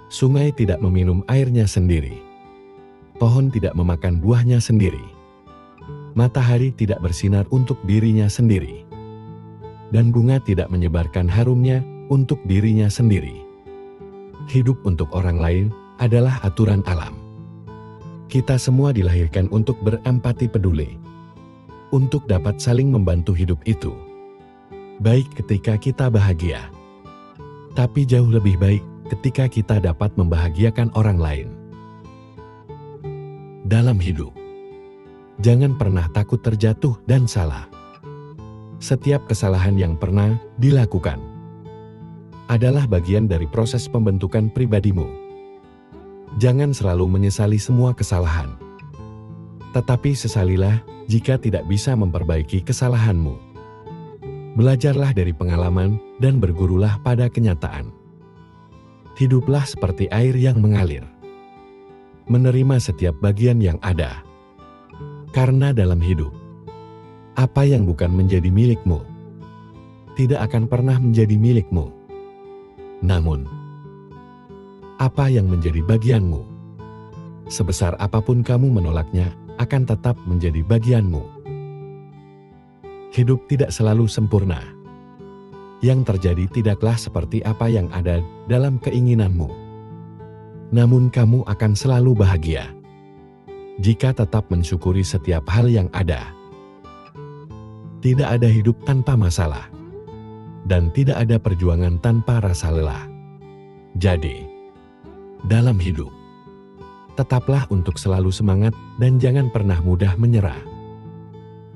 Sungai tidak meminum airnya sendiri. Pohon tidak memakan buahnya sendiri. Matahari tidak bersinar untuk dirinya sendiri. Dan bunga tidak menyebarkan harumnya untuk dirinya sendiri. Hidup untuk orang lain adalah aturan alam. Kita semua dilahirkan untuk berempati peduli, untuk dapat saling membantu hidup itu. Baik ketika kita bahagia, tapi jauh lebih baik ketika kita dapat membahagiakan orang lain. Dalam hidup, jangan pernah takut terjatuh dan salah. Setiap kesalahan yang pernah dilakukan adalah bagian dari proses pembentukan pribadimu. Jangan selalu menyesali semua kesalahan, tetapi sesalilah jika tidak bisa memperbaiki kesalahanmu. Belajarlah dari pengalaman dan bergurulah pada kenyataan. Hiduplah seperti air yang mengalir. Menerima setiap bagian yang ada. Karena dalam hidup, apa yang bukan menjadi milikmu, tidak akan pernah menjadi milikmu. Namun, apa yang menjadi bagianmu, sebesar apapun kamu menolaknya, akan tetap menjadi bagianmu. Hidup tidak selalu sempurna. Yang terjadi tidaklah seperti apa yang ada dalam keinginanmu. Namun kamu akan selalu bahagia jika tetap mensyukuri setiap hal yang ada. Tidak ada hidup tanpa masalah, dan tidak ada perjuangan tanpa rasa lelah. Jadi, dalam hidup, tetaplah untuk selalu semangat dan jangan pernah mudah menyerah.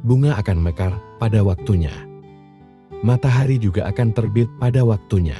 Bunga akan mekar pada waktunya. Matahari juga akan terbit pada waktunya.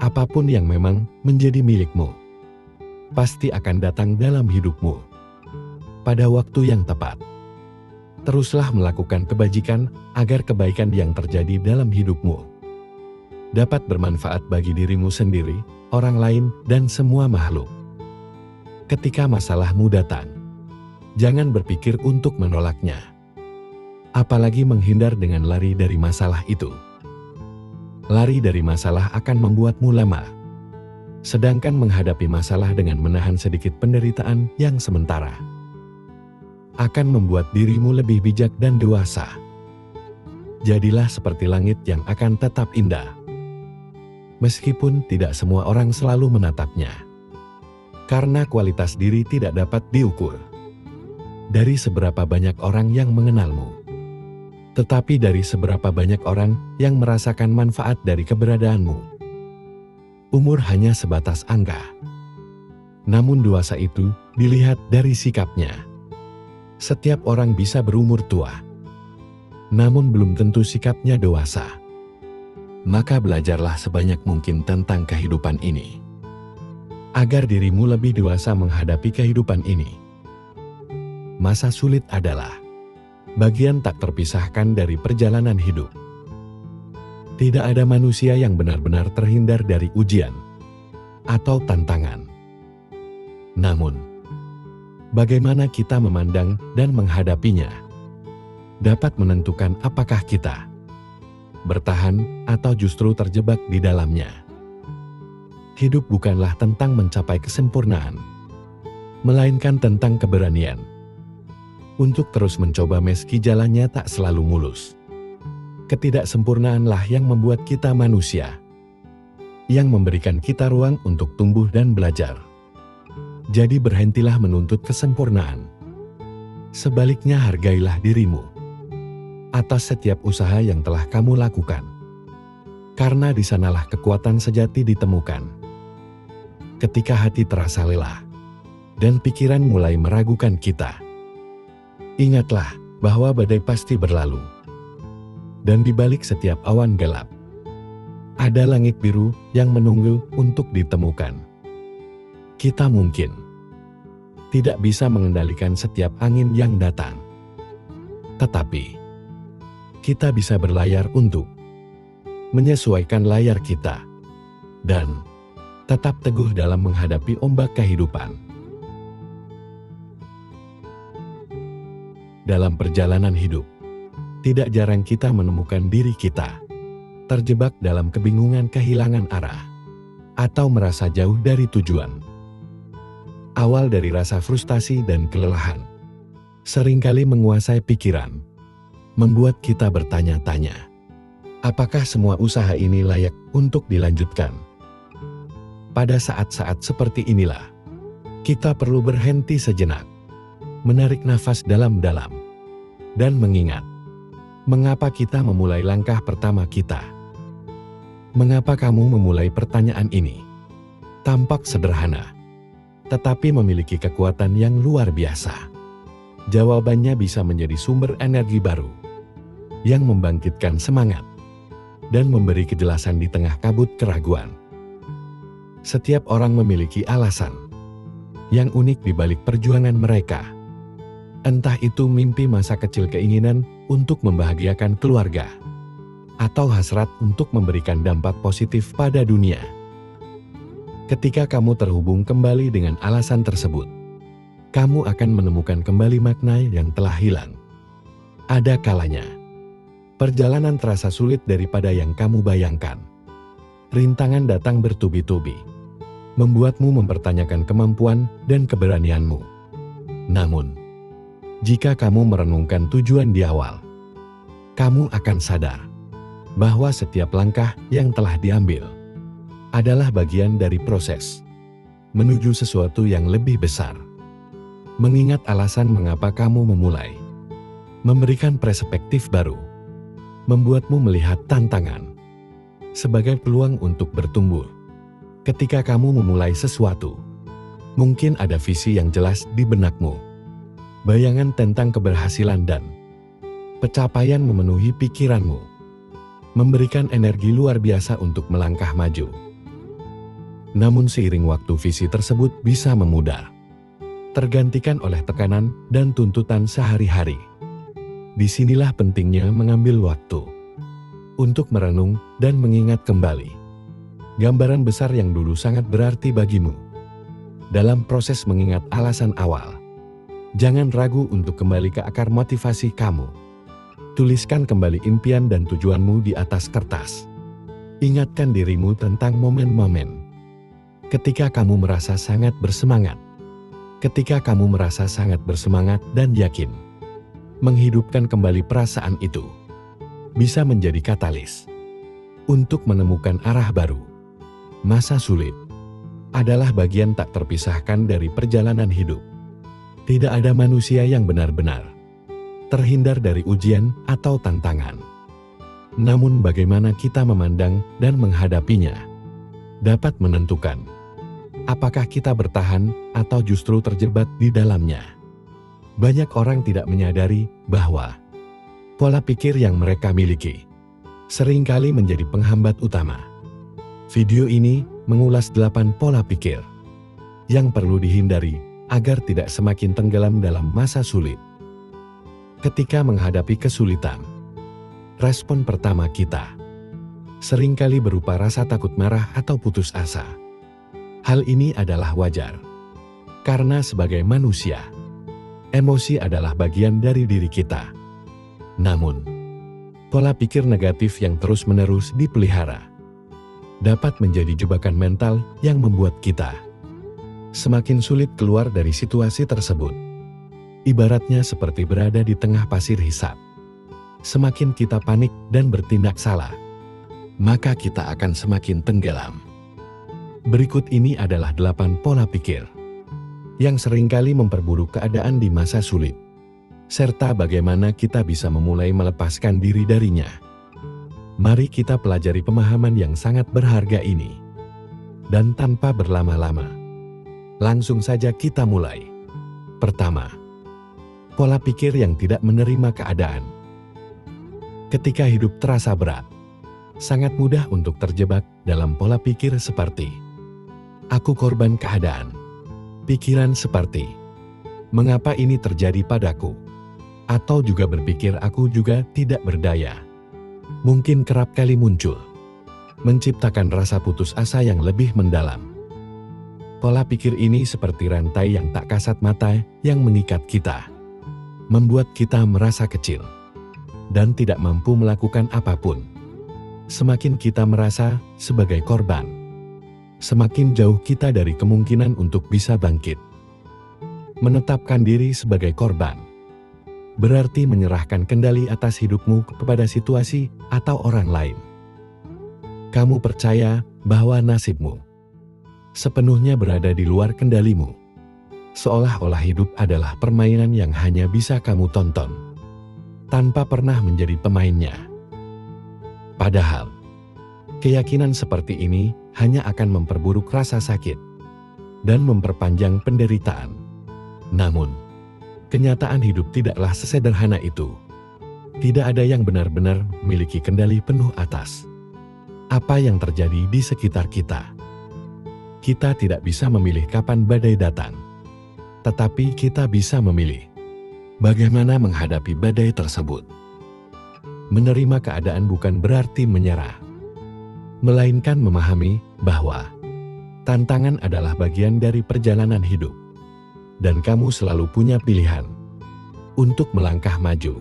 Apapun yang memang menjadi milikmu, pasti akan datang dalam hidupmu pada waktu yang tepat. Teruslah melakukan kebajikan agar kebaikan yang terjadi dalam hidupmu dapat bermanfaat bagi dirimu sendiri, orang lain, dan semua makhluk. Ketika masalahmu datang, jangan berpikir untuk menolaknya, apalagi menghindar dengan lari dari masalah itu. Lari dari masalah akan membuatmu lemah, sedangkan menghadapi masalah dengan menahan sedikit penderitaan yang sementara akan membuat dirimu lebih bijak dan dewasa. Jadilah seperti langit yang akan tetap indah, meskipun tidak semua orang selalu menatapnya. Karena kualitas diri tidak dapat diukur dari seberapa banyak orang yang mengenalmu, tetapi dari seberapa banyak orang yang merasakan manfaat dari keberadaanmu. Umur hanya sebatas angka, namun dewasa itu dilihat dari sikapnya. Setiap orang bisa berumur tua, namun belum tentu sikapnya dewasa. Maka belajarlah sebanyak mungkin tentang kehidupan ini, agar dirimu lebih dewasa menghadapi kehidupan ini. Masa sulit adalah bagian tak terpisahkan dari perjalanan hidup. Tidak ada manusia yang benar-benar terhindar dari ujian atau tantangan. Namun, bagaimana kita memandang dan menghadapinya dapat menentukan apakah kita bertahan atau justru terjebak di dalamnya. Hidup bukanlah tentang mencapai kesempurnaan, melainkan tentang keberanian untuk terus mencoba meski jalannya tak selalu mulus. Ketidaksempurnaanlah yang membuat kita manusia, yang memberikan kita ruang untuk tumbuh dan belajar. Jadi berhentilah menuntut kesempurnaan. Sebaliknya hargailah dirimu atas setiap usaha yang telah kamu lakukan. Karena di sanalah kekuatan sejati ditemukan. Ketika hati terasa lelah dan pikiran mulai meragukan kita, ingatlah bahwa badai pasti berlalu. Dan di balik setiap awan gelap, ada langit biru yang menunggu untuk ditemukan. Kita mungkin tidak bisa mengendalikan setiap angin yang datang, tetapi kita bisa berlayar untuk menyesuaikan layar kita dan tetap teguh dalam menghadapi ombak kehidupan. Dalam perjalanan hidup, tidak jarang kita menemukan diri kita terjebak dalam kebingungan kehilangan arah. atau merasa jauh dari tujuan. Awal dari rasa frustasi dan kelelahan seringkali menguasai pikiran, membuat kita bertanya-tanya, apakah semua usaha ini layak untuk dilanjutkan? Pada saat-saat seperti inilah, kita perlu berhenti sejenak, menarik nafas dalam-dalam, dan mengingat, mengapa kita memulai langkah pertama kita. Mengapa kamu memulai pertanyaan ini? Tampak sederhana, tetapi memiliki kekuatan yang luar biasa. Jawabannya bisa menjadi sumber energi baru, yang membangkitkan semangat, dan memberi kejelasan di tengah kabut keraguan. Setiap orang memiliki alasan yang unik di balik perjuangan mereka. Entah itu mimpi masa kecil, keinginan untuk membahagiakan keluarga, atau hasrat untuk memberikan dampak positif pada dunia. Ketika kamu terhubung kembali dengan alasan tersebut, kamu akan menemukan kembali makna yang telah hilang. Ada kalanya, perjalanan terasa sulit daripada yang kamu bayangkan. Rintangan datang bertubi-tubi, membuatmu mempertanyakan kemampuan dan keberanianmu. Namun, jika kamu merenungkan tujuan di awal, kamu akan sadar bahwa setiap langkah yang telah diambil adalah bagian dari proses menuju sesuatu yang lebih besar. Mengingat alasan mengapa kamu memulai, memberikan perspektif baru, membuatmu melihat tantangan sebagai peluang untuk bertumbuh. Ketika kamu memulai sesuatu, mungkin ada visi yang jelas di benakmu, bayangan tentang keberhasilan dan pencapaian memenuhi pikiranmu, memberikan energi luar biasa untuk melangkah maju. Namun seiring waktu visi tersebut bisa memudar, tergantikan oleh tekanan dan tuntutan sehari-hari. Disinilah pentingnya mengambil waktu untuk merenung dan mengingat kembali gambaran besar yang dulu sangat berarti bagimu. Dalam proses mengingat alasan awal, jangan ragu untuk kembali ke akar motivasi kamu. Tuliskan kembali impian dan tujuanmu di atas kertas. Ingatkan dirimu tentang momen-momen ketika kamu merasa sangat bersemangat. Ketika kamu merasa sangat bersemangat dan yakin, menghidupkan kembali perasaan itu bisa menjadi katalis untuk menemukan arah baru. Masa sulit adalah bagian tak terpisahkan dari perjalanan hidup. Tidak ada manusia yang benar-benar terhindar dari ujian atau tantangan. Namun bagaimana kita memandang dan menghadapinya dapat menentukan apakah kita bertahan atau justru terjebak di dalamnya. Banyak orang tidak menyadari bahwa pola pikir yang mereka miliki seringkali menjadi penghambat utama. Video ini mengulas 8 pola pikir yang perlu dihindari agar tidak semakin tenggelam dalam masa sulit. Ketika menghadapi kesulitan, respon pertama kita seringkali berupa rasa takut, marah, atau putus asa. Hal ini adalah wajar, karena sebagai manusia, emosi adalah bagian dari diri kita. Namun, pola pikir negatif yang terus-menerus dipelihara dapat menjadi jebakan mental yang membuat kita semakin sulit keluar dari situasi tersebut. Ibaratnya seperti berada di tengah pasir hisap. Semakin kita panik dan bertindak salah, maka kita akan semakin tenggelam. Berikut ini adalah 8 pola pikir yang seringkali memperburuk keadaan di masa sulit, serta bagaimana kita bisa memulai melepaskan diri darinya. Mari kita pelajari pemahaman yang sangat berharga ini. Dan tanpa berlama-lama, langsung saja kita mulai. Pertama, pola pikir yang tidak menerima keadaan. Ketika hidup terasa berat, sangat mudah untuk terjebak dalam pola pikir seperti aku korban keadaan. Pikiran seperti mengapa ini terjadi padaku? Atau juga berpikir aku juga tidak berdaya. Mungkin kerap kali muncul, menciptakan rasa putus asa yang lebih mendalam. Pola pikir ini seperti rantai yang tak kasat mata yang mengikat kita, membuat kita merasa kecil dan tidak mampu melakukan apapun. Semakin kita merasa sebagai korban, semakin jauh kita dari kemungkinan untuk bisa bangkit. Menetapkan diri sebagai korban berarti menyerahkan kendali atas hidupmu kepada situasi atau orang lain. Kamu percaya bahwa nasibmu sepenuhnya berada di luar kendalimu, seolah-olah hidup adalah permainan yang hanya bisa kamu tonton, tanpa pernah menjadi pemainnya. Padahal, keyakinan seperti ini hanya akan memperburuk rasa sakit dan memperpanjang penderitaan. Namun, kenyataan hidup tidaklah sesederhana itu. Tidak ada yang benar-benar memiliki kendali penuh atas apa yang terjadi di sekitar kita. Kita tidak bisa memilih kapan badai datang, tetapi kita bisa memilih bagaimana menghadapi badai tersebut. Menerima keadaan bukan berarti menyerah, melainkan memahami bahwa tantangan adalah bagian dari perjalanan hidup, dan kamu selalu punya pilihan untuk melangkah maju.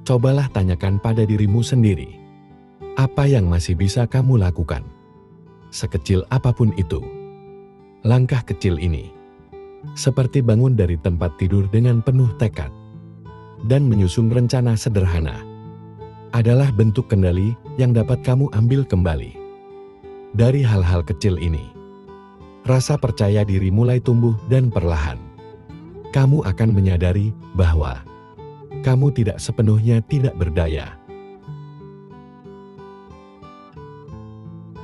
Cobalah tanyakan pada dirimu sendiri, apa yang masih bisa kamu lakukan? Sekecil apapun itu, langkah kecil ini, seperti bangun dari tempat tidur dengan penuh tekad dan menyusun rencana sederhana, adalah bentuk kendali yang dapat kamu ambil kembali. Dari hal-hal kecil ini, rasa percaya diri mulai tumbuh dan perlahan kamu akan menyadari bahwa kamu tidak sepenuhnya tidak berdaya.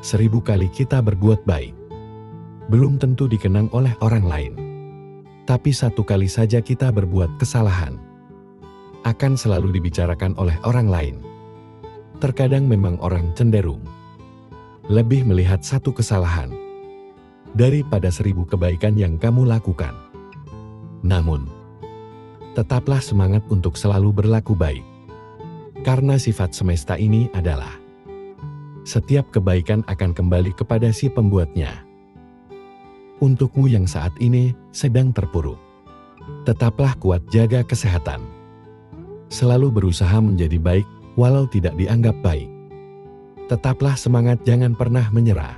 1000 kali kita berbuat baik belum tentu dikenang oleh orang lain. Tapi 1 kali saja kita berbuat kesalahan akan selalu dibicarakan oleh orang lain. Terkadang memang orang cenderung lebih melihat 1 kesalahan daripada 1000 kebaikan yang kamu lakukan. Namun, tetaplah semangat untuk selalu berlaku baik. Karena sifat semesta ini adalah setiap kebaikan akan kembali kepada si pembuatnya. Untukmu yang saat ini sedang terpuruk, tetaplah kuat, jaga kesehatan. Selalu berusaha menjadi baik walau tidak dianggap baik. Tetaplah semangat, jangan pernah menyerah.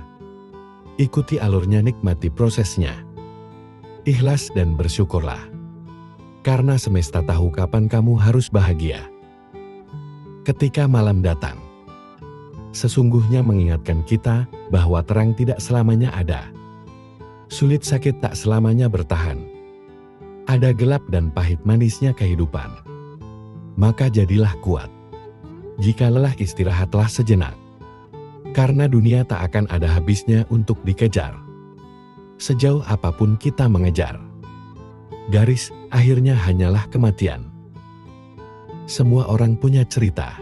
Ikuti alurnya, nikmati prosesnya. Ikhlas dan bersyukurlah. Karena semesta tahu kapan kamu harus bahagia. Ketika malam datang, sesungguhnya mengingatkan kita bahwa terang tidak selamanya ada. Sulit sakit tak selamanya bertahan. Ada gelap dan pahit manisnya kehidupan. Maka jadilah kuat. Jika lelah, istirahatlah sejenak. Karena dunia tak akan ada habisnya untuk dikejar. Sejauh apapun kita mengejar, garis akhirnya hanyalah kematian. Semua orang punya cerita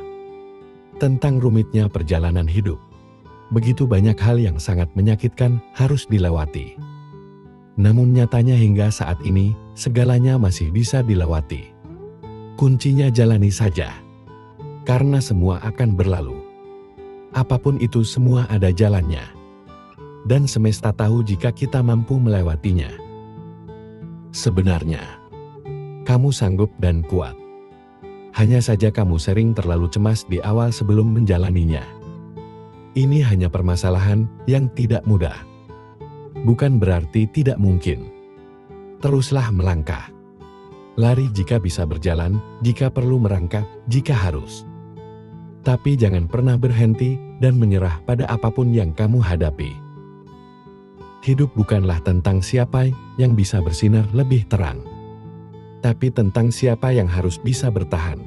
tentang rumitnya perjalanan hidup. Begitu banyak hal yang sangat menyakitkan harus dilewati. Namun nyatanya hingga saat ini, segalanya masih bisa dilewati. Kuncinya jalani saja. Karena semua akan berlalu. Apapun itu, semua ada jalannya. Dan semesta tahu jika kita mampu melewatinya. Sebenarnya, kamu sanggup dan kuat. Hanya saja kamu sering terlalu cemas di awal sebelum menjalaninya. Ini hanya permasalahan yang tidak mudah. Bukan berarti tidak mungkin. Teruslah melangkah. Lari jika bisa, berjalan jika perlu, merangkak jika harus. Tapi jangan pernah berhenti dan menyerah pada apapun yang kamu hadapi. Hidup bukanlah tentang siapa yang bisa bersinar lebih terang, tapi tentang siapa yang harus bisa bertahan.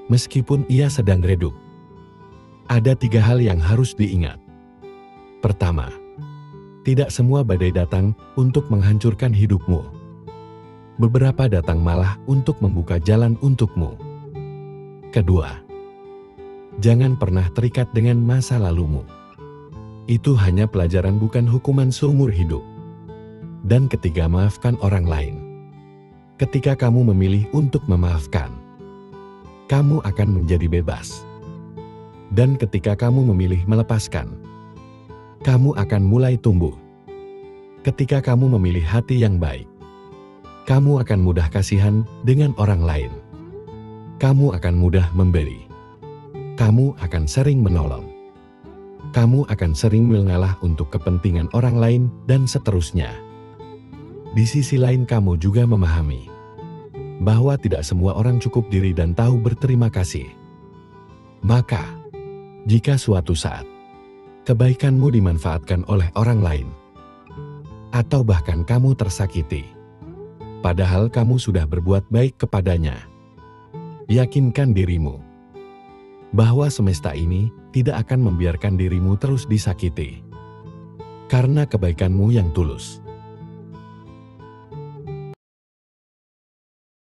Meskipun ia sedang redup. Ada 3 hal yang harus diingat. Pertama, tidak semua badai datang untuk menghancurkan hidupmu. Beberapa datang malah untuk membuka jalan untukmu. Kedua, jangan pernah terikat dengan masa lalumu. Itu hanya pelajaran, bukan hukuman seumur hidup. Dan ketiga, maafkan orang lain. Ketika kamu memilih untuk memaafkan, kamu akan menjadi bebas. Dan ketika kamu memilih melepaskan, kamu akan mulai tumbuh. Ketika kamu memilih hati yang baik, kamu akan mudah kasihan dengan orang lain. Kamu akan mudah memberi. Kamu akan sering menolong. kamu akan sering mengalah untuk kepentingan orang lain, dan seterusnya. Di sisi lain kamu juga memahami bahwa tidak semua orang cukup diri dan tahu berterima kasih. Maka, jika suatu saat kebaikanmu dimanfaatkan oleh orang lain, atau bahkan kamu tersakiti, padahal kamu sudah berbuat baik kepadanya, yakinkan dirimu bahwa semesta ini tidak akan membiarkan dirimu terus disakiti. Karena kebaikanmu yang tulus